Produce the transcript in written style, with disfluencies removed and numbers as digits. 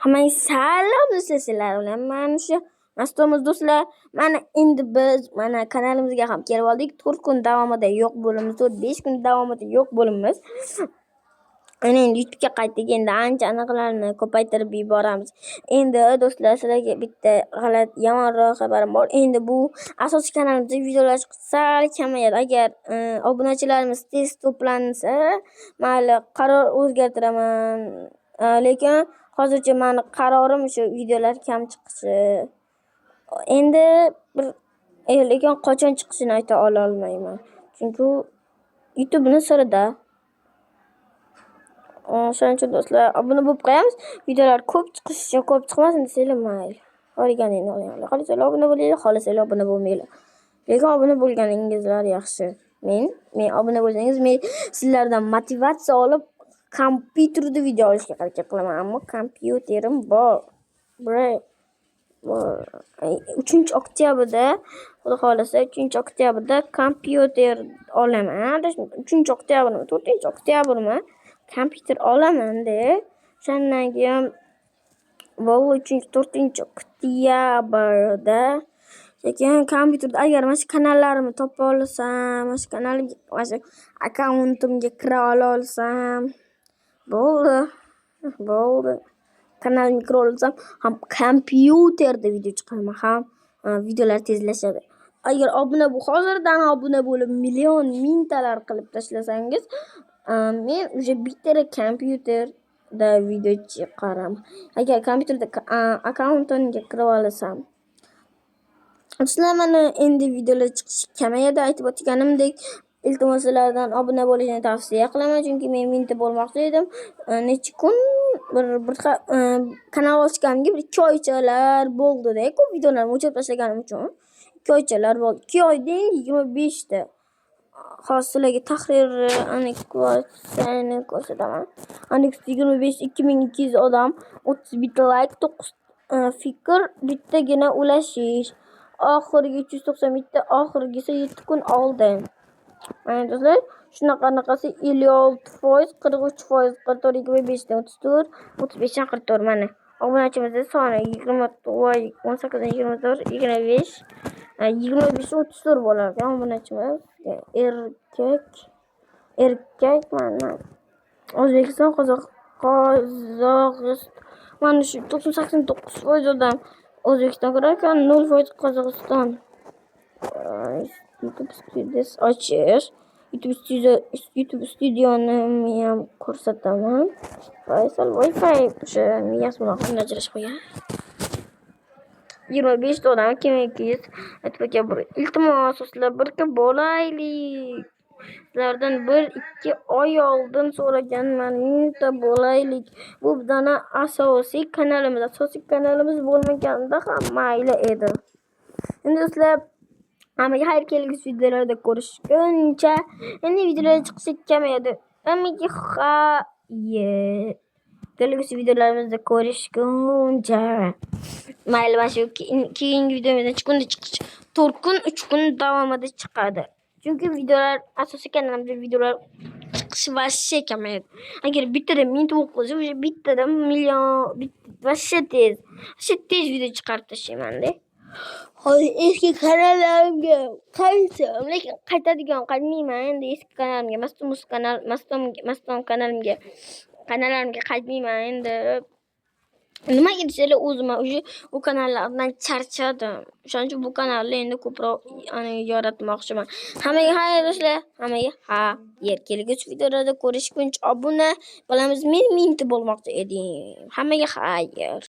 Hammaga salom sizlar bilan mana shu Mastomuz do'stlar. Mana endi biz mana kanalimizga ham kelib oldik. 4 kun davomida yo'q bo'lamiz, 4-5 kun davomida yo'q bo'lamiz. Ana endi YouTube'ga qaytdik. Endi ancha aniqlarni ko'paytirib yuboramiz. Endi do'stlar, sizlarga bitta yomonroq xabarim bor. Endi bu asosiy kanalimizda videolar sal kamayadi. Agar obunachilarimiz tez to'plansa, mayli qaror o'zgartiraman. Lekin hozircha meni qarorim shu videolar kam chiqishi. Endi bir lekin qachon chiqishini ayta olmayman. Chunki YouTube'ning sirida. Shuning uchun do'stlar, obuna bo'lib qo'yamiz. Videolar ko'p chiqishi, ko'p chiqmasin desanglar mayli. O'rganingni olinglar. Xohlasanglar obuna bo'linglar, xohlasanglar obuna bo'lmanglar. Lekin obuna bo'lganingizlar yaxshi. Men obuna bo'lsangiz, men sizlardan motivatsiya olib kompyuterda video olishga harakat qilaman. Ammo kompyuterim bor. 3-oktyabrda, xudo xolasa 3-oktyabrda kompyuter olaman. 3-oktyabrmi, 4-oktyabrmi kompyuter olaman-da. Shundan keyin bu 4-oktyabrda lekin kompyuterda agar mana shu kanallarimni topa olsam, mana shu kanalimga, mana shu akkauntimga kira olsam, bo'ldi. Kanalimga kira olsam, ham kompyuterda video chiqaraman, ham videolar tezlashadi. Agar hozirdan obuna bo'lib mingtalar qilib tashlasangiz, men уже bitta kompyuterda video chiqaraman. Agar kompyuterda akkauntimga kira olsam, sizlar mana endi videolar chiqishi kamayadi. Aytib o'tganimdek, iltimos sizlardan obuna bo'lishni tavsiya qilaman, chunki men mingta bo'lmoqchi edim. Necha kun bir kanal ochganimga 2 oychalar bo'ldi-da, ko'p videolarni o'chirib tashlaganim uchun 2 oychalar bo'ldi. 2 oydan 25 ta. Hozir sizlarga tahrir animatsiyani ko'rsataman. 25 2200 odam, 30 bitta like, 9 fikr, bittagina ulashish. Oxirgi 390 bitta, oxirgisi 7 kun oldin. Mana do'stlar, shunaqasi 56%, 43%, 44, 25 dan 34, 35 dan 44 mana. Obunachimizning soni 18, 24, 25, 34 bo'lar ekan obunachimiz. Erkak mana. O'zbekiston, Qozog'iston. Mana shu 89% odam O'zbekiston ko'rar ekan, 0% Qozog'iston. YouTube studioni ham ko'rsataman. Faysal Wi-Fi o'sha miyasi bilan ajrashib qo'ygan. 25 ta odam 2200 aytib bir iltimos sizlar birga bo'laylik. Sizlardan 1-2 oy oldin so'raganman, mingta bo'laylik. Bu bizning asosiy kanalimiz bo'lmaganda ham mayli edi. Endi sizlar hammaga xayr, kelgusi videolarda ko'rishguncha. Endi videolar chiqishi kamayadi. Hammaga xayr. Kelgusi videolarimizda ko'rishguncha. Mayli, mana shu keyingi videomizda kunda chiqishi 4 kun, 3 kun davomida chiqadi. Chunki videolar asosiy kanalimizda videolar chiqishi vashshe kamayadi. Agar bittada 1000 ta o'qilsa, o'sha bittada million vashshe tez video chiqarib tashlayman-da. Hozir eski kanallarimga qaytsam, lekin qaytmayman. Endi eski kanalimga, Mastom kanalimga qaytmayman endi. Nimaga desanglar, o'zim u kanallardan charchadim. Shuning uchun bu kanalni endi ko'proq yoritmoqchiman. Hammaga xayr do'stlar, hammaga xayr. Kelgusi videolarda ko'rishguncha obuna bo'lamiz. Men mingta bo'lmoqchi edim. Hammaga xayr.